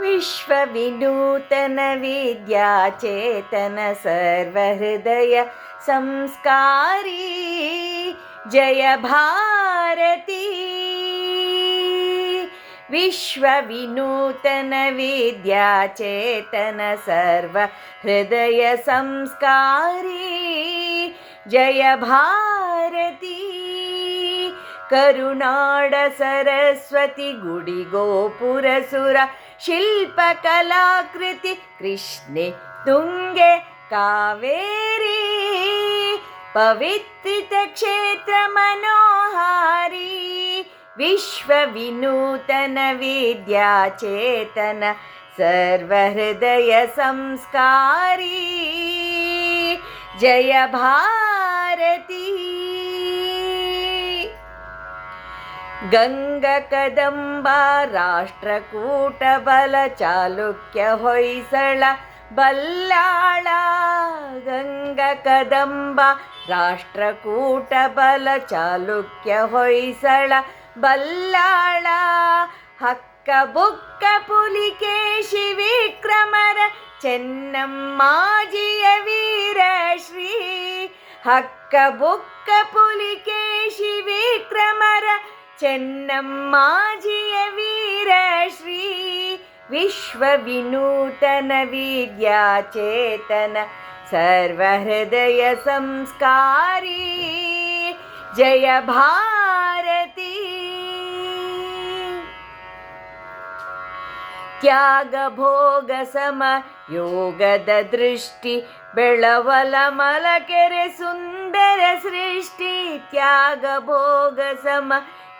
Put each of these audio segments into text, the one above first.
विश्वविनूतन विद्याचेतन सर्वहृदय संस्कारी जय भारती। विश्वविनूतन विद्याचेतन सर्वहृदय संस्कारी जय भारती। करुनाड सरस्वती गुಡಿ ಗೋಪುರಸುರ ಶಿಲ್ಪಕಲಾಕೃತಿ ಕೃಷ್ಣೆ ತುಂಗೆ ಕಾವೇರಿ ಪವಿತ್ರಿತ ಕ್ಷೇತ್ರ ಮನೋಹಾರಿ ವಿಶ್ವ ವಿನೂತನ ವಿದ್ಯಾಚೇತನ ಸರ್ವಹೃದಯ ಸಂಸ್ಕಾರಿ ಜಯ ಭಾರತಿ। ಗಂಗ ಕದಂಬ ರಾಷ್ಟ್ರಕೂಟ ಬಲ ಚಾಲುಕ್ಯ ಹೊಯ್ಸಳ ಬಲ್ಲಾಳ ಗಂಗ ಕದಂಬ ರಾಷ್ಟ್ರಕೂಟ ಬಲ ಚಾಲುಕ್ಯ ಹೊಯ್ಸಳ ಬಲ್ಲಾಳ ಹಕ್ಕ ಬುಕ್ಕ ಪುಲಿಕೇಶಿ ವಿಕ್ರಮರ ಚೆನ್ನಮ್ಮಾಜಿಯ ವೀರ ಶ್ರೀ ಹಕ್ಕ ಬುಕ್ಕ ಪುಲಿಕೇಶಿ ವಿಕ್ರಮರ ಚೆನ್ನಮ್ಮಾಜಿಯ ವೀರ ಶ್ರೀ ವಿಶ್ವ ವಿನೂತನ ವಿದ್ಯಾಚೇತನ ಸರ್ವಹೃದಯ ಸಂಸ್ಕಾರಿ ಜಯ ಭಾರತಿ। ತ್ಯಾಗ ಭೋಗ ಸಮ ಯೋಗದ ದೃಷ್ಟಿ ಬೆಳವಲ ಮಲಕೆರೆ ಸುಂದರ ಸೃಷ್ಟಿ ತ್ಯಾಗ ಭೋಗ ಸಮ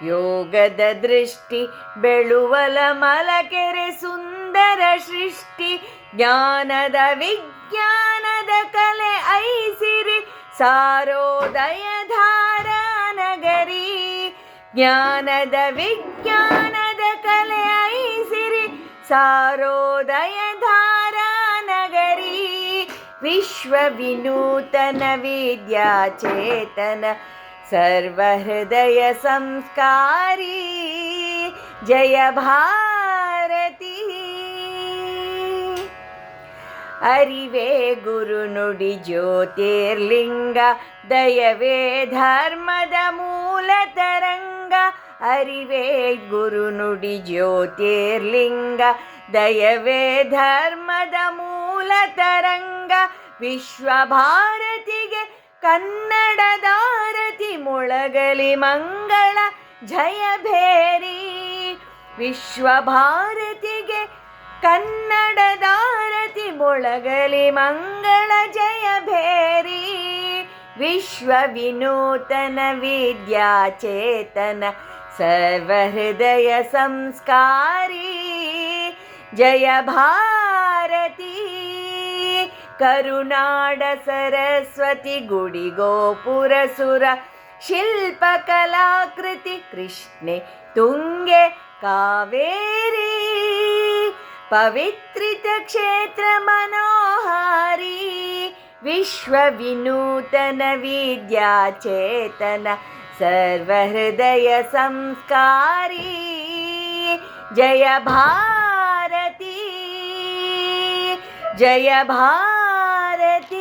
ಯೋಗದ ದೃಷ್ಟಿ ಬೆಳುವಲ ಮಲಕೆರೆ ಸುಂದರ ಸೃಷ್ಟಿ ಜ್ಞಾನದ ವಿಜ್ಞಾನದ ಕಲೆ ಐಸಿರಿ ಸಾರೋದಯ ಧಾರಾ ನಗರಿ ಜ್ಞಾನದ ವಿಜ್ಞಾನದ ಕಲೆ ಐಸಿರಿ ಸಾರೋದಯ ಧಾರಾ ನಗರಿ ವಿಶ್ವ ವಿನೂತನ ವಿದ್ಯಾಚೇತನ ಸರ್ವಹೃದಯ ಸಂಸ್ಕಾರಿ ಜಯ ಭಾರತಿ। ಅರಿವೇ ಗುರು ನುಡಿ ಜ್ಯೋತಿರ್ಲಿಂಗ ದಯವೇ ಧರ್ಮದ ಮೂಲ ತರಂಗ ಅರಿವೇ ಗುರು ನುಡಿ ಜ್ಯೋತಿರ್ಲಿಂಗ ದಯವೇ ಧರ್ಮದ ಮೂಲ ತರಂಗ ವಿಶ್ವ ಭಾರತಿಗೆ ಕನ್ನಡದಾರತಿ ಮೊಳಗಲಿ ಮಂಗಳ ಜಯ ಭೇರಿ ವಿಶ್ವ ಭಾರತಿಗೆ ಕನ್ನಡದಾರತಿ ಮೊಳಗಲಿ ಮಂಗಳ ಜಯ ಭೇರಿ ವಿಶ್ವ ವಿನೂತನ ವಿದ್ಯಾಚೇತನ ಸರ್ವಹೃದಯ ಸಂಸ್ಕಾರಿ ಜಯ ಭಾರತಿ। ಕರುನಾಡ ಸರಸ್ವತಿ ಗುಡಿ ಗೋಪುರಸುರ ಶಿಲ್ಪಕಲಾಕೃತಿ ಕೃಷ್ಣೆ ತುಂಗೆ ಕಾವೇರಿ ಪವಿತ್ರಿತ ಕ್ಷೇತ್ರ ಮನೋಹಾರಿ ವಿಶ್ವ ವಿನೂತನ ವಿದ್ಯಾಚೇತನ ಸರ್ವಹೃದಯ ಸಂಸ್ಕಾರಿ ಜಯ ಭಾರತಿ ಜಯ ಭಾರತಿ।